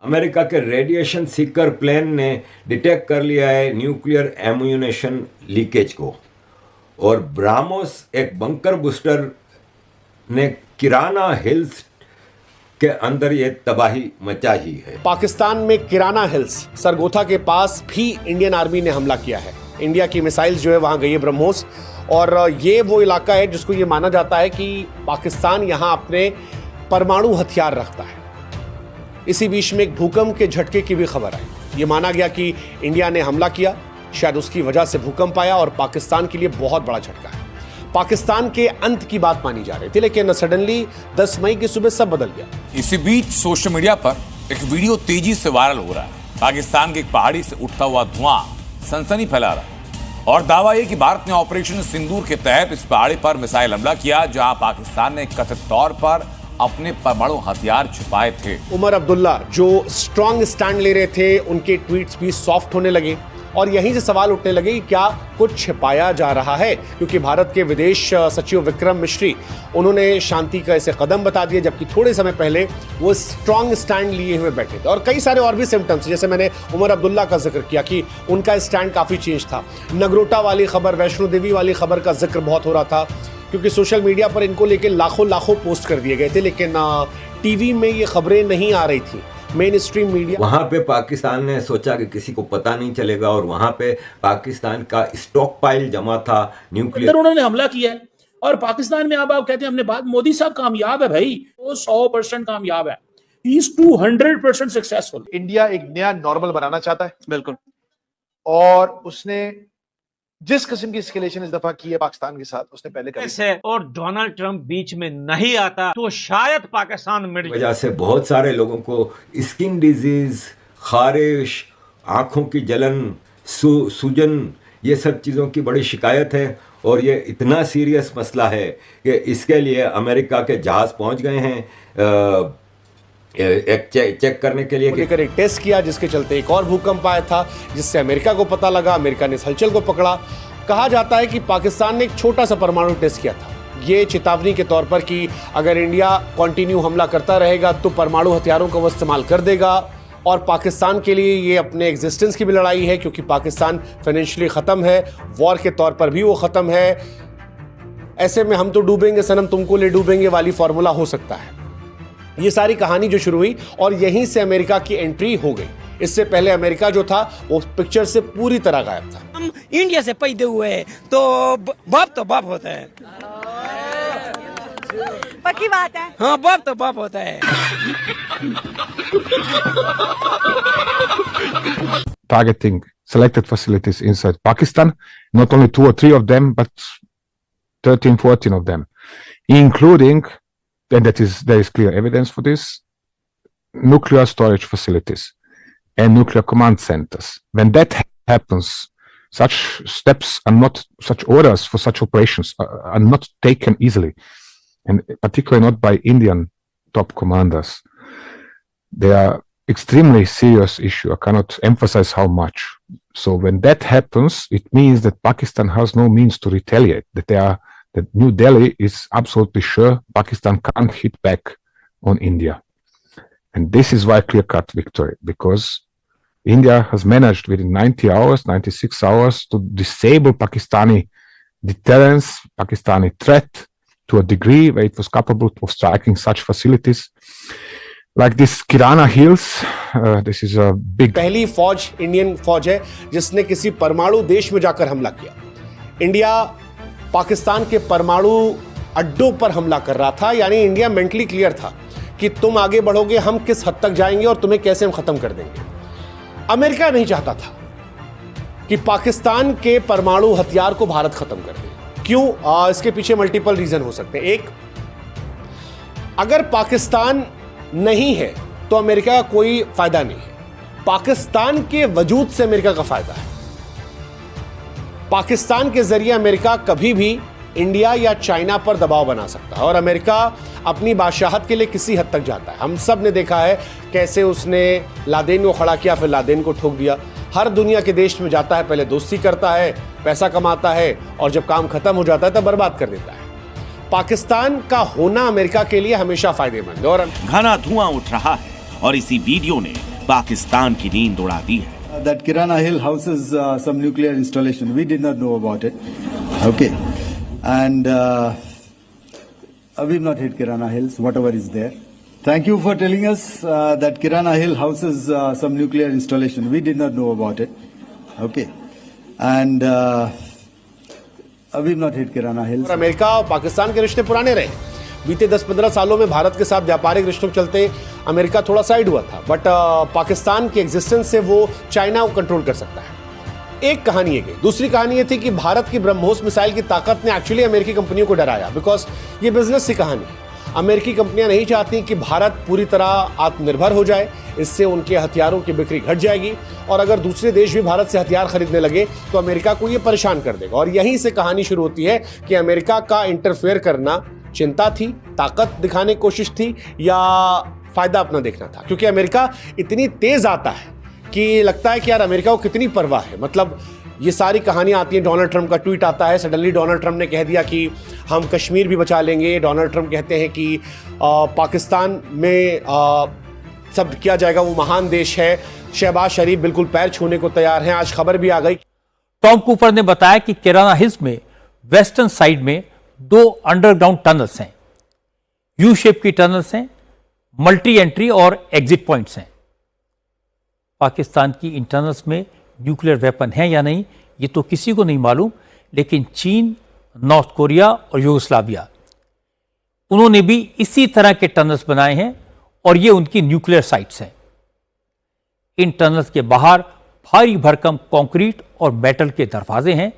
America के radiation Sikar plane ने detect कर लिया है न्यूक्लियर एम्यूनेशन लीकेज को, और ब्राह्मोस एक बंकर बूस्टर ने किराना हिल्स के अंदर ये तबाही मचाई है। पाकिस्तान में किराना हिल्स सरगोथा के पास भी इंडियन आर्मी ने हमला किया है। इंडिया की मिसाइल्स जो है वहां गई है ब्रह्मोस, और ये वो इलाका है जिसको ये माना जाता है कि पाकिस्तान यहां अपने परमाणु हथियार रखता है। इसी बीच में एक भूकंप के झटके की भी खबर आई। ये माना गया कि इंडिया ने हमला किया, शायद उसकी वजह से भूकंप आया, और पाकिस्तान के लिए बहुत बड़ा झटका है। पाकिस्तान के अंत की बात मानी जा रही थी, लेकिन सडनली 10 मई की सुबह सब बदल गया। इसी बीच सोशल मीडिया पर एक वीडियो तेजी से वायरल हो रहा है। पाकिस्तान की एक पहाड़ी से उठता हुआ धुआं सनसनी फैला रहा है, और दावा यह कि भारत ने ऑपरेशन सिंदूर के तहत इस पहाड़ी पर मिसाइल हमला किया, जहां पाकिस्तान ने कथित तौर पर अपने परमाणु हथियार छुपाए थे। उमर अब्दुल्ला जो स्ट्रांग स्टैंड ले रहे थे, उनके ट्वीट्स भी सॉफ्ट होने लगे, और यहीं से सवाल उठने लगे कि क्या कुछ छिपाया जा रहा है, क्योंकि भारत के विदेश सचिव विक्रम मिश्री, उन्होंने शांति का ऐसे कदम बता दिए, जबकि थोड़े समय पहले वो स्ट्रांग स्टैंड लिए हुए बैठे थे। और कई सारे और भी सिम्टम्स, जैसे मैंने उमर अब्दुल्ला का जिक्र किया कि उनका स्टैंड काफी चेंज था। नगरोटा वाली खबर, वैष्णो देवी वाली खबर का जिक्र बहुत हो रहा था, क्योंकि सोशल मीडिया पर इनको लेके लाखों पोस्ट कर दिए गए थे, लेकिन टीवी में ये खबरें नहीं आ रही थी, मेन स्ट्रीम मीडिया। वहां पे पाकिस्तान ने सोचा कि किसी को पता नहीं चलेगा, और वहां पे पाकिस्तान का स्टॉक पाइल जमा था न्यूक्लियर। उन्होंने हमला किया है, और पाकिस्तान में अब आप कहते हैं हमने बात, मोदी साहब कामयाब है भाई, वो 100% कामयाब है, ही इज 200% सक्सेसफुल। इंडिया एक नया नॉर्मल बनाना चाहता है, बिल्कुल, और उसने जिस किस्म की एस्केलेशन इस दफा की है पाकिस्तान के साथ, उसने पहले कभी से, और डोनाल्ड ट्रंप बीच में नहीं आता तो शायद पाकिस्तान मिट जाए। वजह से बहुत सारे लोगों को स्किन डिजीज, खारिश, आंखों की जलन, सूजन, ये सब चीज़ों की बड़ी शिकायत है, और ये इतना सीरियस मसला है कि इसके लिए अमेरिका के जहाज़ पहुंच गए हैं एक चेक करने के लिए। लेकर एक टेस्ट किया, जिसके चलते एक और भूकंप आया था, जिससे अमेरिका को पता लगा, अमेरिका ने इस हलचल को पकड़ा। कहा जाता है कि पाकिस्तान ने एक छोटा सा परमाणु टेस्ट किया था, ये चेतावनी के तौर पर कि अगर इंडिया कंटिन्यू हमला करता रहेगा तो परमाणु हथियारों का वो इस्तेमाल कर देगा, और पाकिस्तान के लिए ये अपने एग्जिस्टेंस की भी लड़ाई है, क्योंकि पाकिस्तान फाइनेंशियली ख़त्म है, वॉर के तौर पर भी वो ख़त्म है। ऐसे में हम तो डूबेंगे सनम तुमको ले डूबेंगे वाली फॉर्मूला हो सकता है। ये सारी कहानी जो शुरू हुई, और यहीं से अमेरिका की एंट्री हो गई। इससे पहले अमेरिका जो था वो पिक्चर से पूरी तरह गायब था। हम इंडिया से पैदा हुए हैं, तो बाप होता है। पक्की बात है। हाँ, बाप होता है। Targeting selected facilities inside Pakistan, not only 2 or 3 of them, but 13, 14 of them, including, and there is clear evidence for this, nuclear storage facilities and nuclear command centers. When that happens, such steps are not, such orders for such operations are not taken easily, and particularly not by Indian top commanders. They are extremely serious issue. I cannot emphasize how much. So when that happens, it means that Pakistan has no means to retaliate, that New Delhi is absolutely sure Pakistan can't hit back on India. And this is why clear-cut victory, because India has managed within 90 hours, 96 hours to disable Pakistani deterrence, Pakistani threat to a degree where it was capable of striking such facilities like this Kirana Hills. This is a big... पहली फौज Indian फौज है जिसने किसी परमाणु देश में जाकर हमला किया। इंडिया पाकिस्तान के परमाणु अड्डों पर हमला कर रहा था, यानी इंडिया मेंटली क्लियर था कि तुम आगे बढ़ोगे, हम किस हद तक जाएंगे और तुम्हें कैसे हम खत्म कर देंगे। अमेरिका नहीं चाहता था कि पाकिस्तान के परमाणु हथियार को भारत खत्म कर दे। क्यों? इसके पीछे मल्टीपल रीजन हो सकते हैं। एक, अगर पाकिस्तान नहीं है तो अमेरिका का कोई फायदा नहीं है। पाकिस्तान के वजूद से अमेरिका का फायदा है। पाकिस्तान के जरिए अमेरिका कभी भी इंडिया या चाइना पर दबाव बना सकता है, और अमेरिका अपनी बादशाहत के लिए किसी हद तक जाता है। हम सब ने देखा है कैसे उसने लादेन को खड़ा किया, फिर लादेन को ठोक दिया। हर दुनिया के देश में जाता है, पहले दोस्ती करता है, पैसा कमाता है, और जब काम खत्म हो जाता है तब बर्बाद कर देता है। पाकिस्तान का होना अमेरिका के लिए हमेशा फायदेमंद है। और घना धुआं उठ रहा है, और इसी वीडियो ने पाकिस्तान की नींद उड़ा दी है। That Kirana Hill houses some nuclear installation. We did not know about it. Okay. And we've not hit Kirana Hills, whatever is there. Thank you for telling us that Kirana Hill houses some nuclear installation. We did not know about it. Okay. And we've not hit Kirana Hills. और America और पाकिस्तान के रिश्ते पुराने रहे। बीते 10-15 सालों में भारत के साथ व्यापारिक रिश्तों के चलते अमेरिका थोड़ा साइड हुआ था, बट पाकिस्तान के एग्जिस्टेंस से वो चाइना को कंट्रोल कर सकता है। एक कहानी ये गई। दूसरी कहानी ये थी कि भारत की ब्रह्मोस मिसाइल की ताकत ने एक्चुअली अमेरिकी कंपनियों को डराया, बिकॉज ये बिजनेस की कहानी है। अमेरिकी कंपनियां नहीं चाहती कि भारत पूरी तरह आत्मनिर्भर हो जाए, इससे उनके हथियारों की बिक्री घट जाएगी, और अगर दूसरे देश भी भारत से हथियार खरीदने लगे तो अमेरिका को ये परेशान कर देगा। और यहीं से कहानी शुरू होती है कि अमेरिका का इंटरफेयर करना चिंता थी, ताकत दिखाने की कोशिश थी, या फायदा अपना देखना था। क्योंकि अमेरिका इतनी तेज आता है कि लगता है कि यार अमेरिका को कितनी परवाह है। मतलब ये सारी कहानियां आती हैं, डोनाल्ड ट्रंप का ट्वीट आता है, सडनली डोनाल्ड ट्रंप ने कह दिया कि हम कश्मीर भी बचा लेंगे। डोनाल्ड ट्रंप कहते हैं कि पाकिस्तान में सब किया जाएगा, वो महान देश है। शहबाज शरीफ बिल्कुल पैर छूने को तैयार हैं। आज खबर भी आ गई। टॉम कूपर ने बताया कि किराना हिल्स में वेस्टर्न साइड में 2 अंडरग्राउंड टनल्स हैं, यू शेप की टनल्स हैं, मल्टी एंट्री और एग्जिट पॉइंट्स हैं। पाकिस्तान की इन टनल्स में न्यूक्लियर वेपन है या नहीं ये तो किसी को नहीं मालूम, लेकिन चीन, नॉर्थ कोरिया और यूगोस्लाविया उन्होंने भी इसी तरह के टनल्स बनाए हैं और ये उनकी न्यूक्लियर साइट्स हैं। इन टनल्स के बाहर भारी भरकम कंक्रीट और मेटल के दरवाजे हैं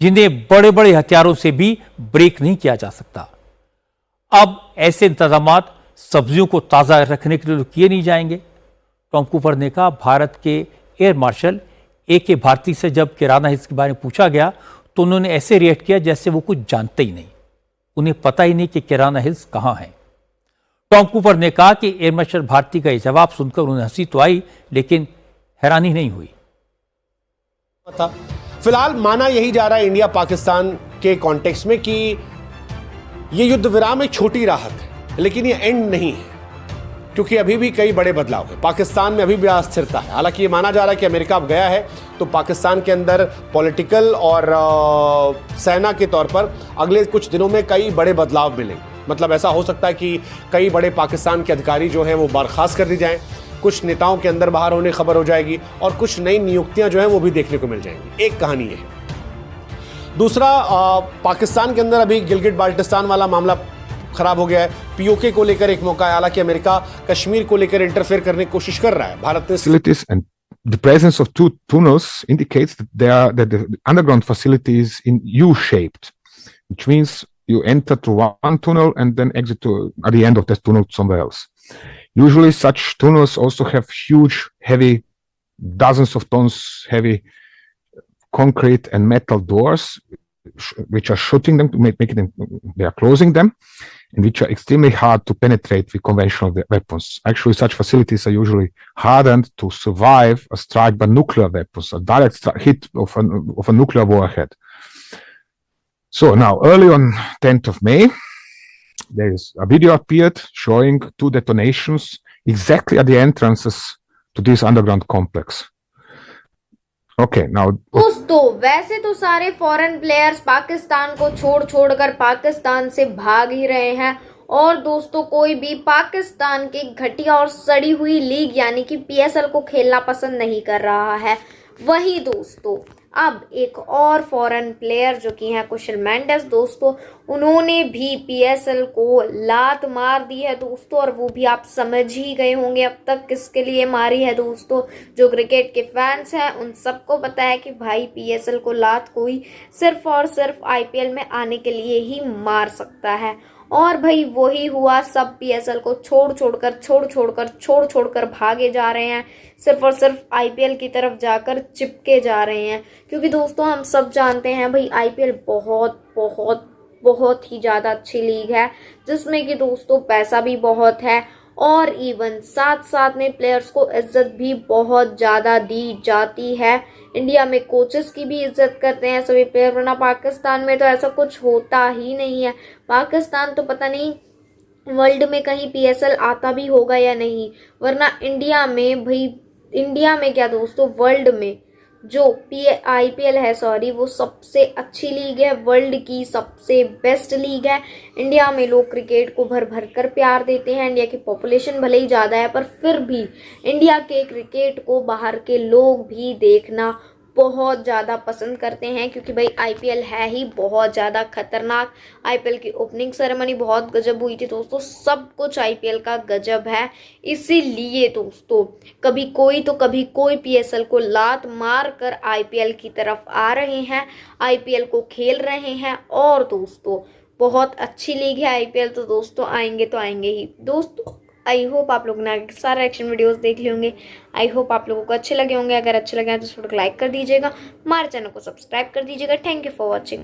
जिन्हें बड़े बड़े हथियारों से भी ब्रेक नहीं किया जा सकता। अब ऐसे इंतजामात सब्जियों को ताज़ा रखने के लिए तो किए नहीं जाएंगे। टॉम कूपर ने कहा, भारत के एयर मार्शल AK भारती से जब किराना हिल्स के बारे में पूछा गया तो उन्होंने ऐसे रिएक्ट किया जैसे वो कुछ जानते ही नहीं, उन्हें पता ही नहीं कि किराना हिल्स कहाँ है। टॉम कूपर ने कहा कि एयर मार्शल भारती का ये जवाब सुनकर उन्हें हंसी तो आई लेकिन हैरानी नहीं हुई। फिलहाल माना यही जा रहा है इंडिया पाकिस्तान के कॉन्टेक्स्ट में कि ये युद्ध विराम एक छोटी राहत है, लेकिन ये एंड नहीं है, क्योंकि अभी भी कई बड़े बदलाव है। पाकिस्तान में अभी भी अस्थिरता है। हालांकि ये माना जा रहा है कि अमेरिका अब गया है तो पाकिस्तान के अंदर पॉलिटिकल और सेना के तौर पर अगले कुछ दिनों में कई बड़े बदलाव मिलेंगे। मतलब ऐसा हो सकता है कि कई बड़े पाकिस्तान के अधिकारी जो हैं वो बर्खास्त कर दी जाएं, कुछ नेताओं के अंदर बाहर होने खबर हो जाएगी और कुछ नई नियुक्तियां जो हैं वो भी देखने को मिल जाएंगी। एक कहानी है। दूसरा, पाकिस्तान के अंदर अभी गिलगिट बाल्टिस्तान वाला मामला खराब हो गया है। POK को लेकर एक मौका है। हालांकि अमेरिका कश्मीर को लेकर इंटरफेयर करने की कोशिश कर रहा है। भारत ने The presence of 2 tunnels indicates that the underground facility is in U-shaped, which means you enter through one tunnel and then exit at the end of that tunnel somewhere else. Usually such tunnels also have huge, heavy, dozens of tons heavy concrete and metal doors, which are shutting them to make them, they are closing them, and which are extremely hard to penetrate with conventional weapons. Actually, such facilities are usually hardened to survive a strike by nuclear weapons, a direct hit of a nuclear warhead. So now, early on 10th of May, there is a video appeared showing 2 detonations exactly at the entrances to this underground complex. Okay, now दोस्तों, वैसे तो सारे foreign players Pakistan को छोड़कर पाकिस्तान से भाग ही रहे हैं, और दोस्तों कोई भी पाकिस्तान की घटिया और सड़ी हुई लीग यानी कि PSL को खेलना पसंद नहीं कर रहा है। वहीं दोस्तों अब एक और फॉरेन प्लेयर जो कि हैं कुशल मेंडिस दोस्तों, उन्होंने भी PSL को लात मार दी है दोस्तों, और वो भी आप समझ ही गए होंगे अब तक किसके लिए मारी है दोस्तों। जो क्रिकेट के फैंस हैं उन सबको पता है कि भाई PSL को लात कोई सिर्फ और सिर्फ IPL में आने के लिए ही मार सकता है, और भाई वही हुआ। सब PSL को छोड़ छोड़कर भागे जा रहे हैं, सिर्फ और सिर्फ IPL की तरफ जाकर चिपके जा रहे हैं। क्योंकि दोस्तों हम सब जानते हैं भाई IPL बहुत ही ज़्यादा अच्छी लीग है, जिसमें कि दोस्तों पैसा भी बहुत है, और इवन साथ में प्लेयर्स को इज्जत भी बहुत ज़्यादा दी जाती है। इंडिया में कोचेस की भी इज्जत करते हैं सभी प्लेयर, वरना पाकिस्तान में तो ऐसा कुछ होता ही नहीं है। पाकिस्तान तो पता नहीं वर्ल्ड में कहीं PSL आता भी होगा या नहीं, वरना इंडिया में भाई इंडिया में क्या दोस्तों, वर्ल्ड में जो IPL है वो सबसे अच्छी लीग है, वर्ल्ड की सबसे बेस्ट लीग है। इंडिया में लोग क्रिकेट को भर भर कर प्यार देते हैं। इंडिया की पॉपुलेशन भले ही ज़्यादा है, पर फिर भी इंडिया के क्रिकेट को बाहर के लोग भी देखना बहुत ज़्यादा पसंद करते हैं, क्योंकि भाई IPL है ही बहुत ज़्यादा खतरनाक। IPL की ओपनिंग सेरेमनी बहुत गजब हुई थी दोस्तों, सब कुछ IPL का गजब है। इसीलिए दोस्तों कभी कोई तो कभी कोई PSL को लात मार कर IPL की तरफ आ रहे हैं, IPL को खेल रहे हैं। और दोस्तों बहुत अच्छी लीग है IPL, तो दोस्तों आएंगे तो आएंगे ही दोस्तों। आई होप आप लोगों ने आगे सारे एक्शन वीडियोस देख लिए होंगे। आई होप आप लोगों को अच्छे लगे होंगे। अगर अच्छे लगे हैं तो इस वीडियो को लाइक कर दीजिएगा, हमारे चैनल को सब्सक्राइब कर दीजिएगा। Thank you for watching.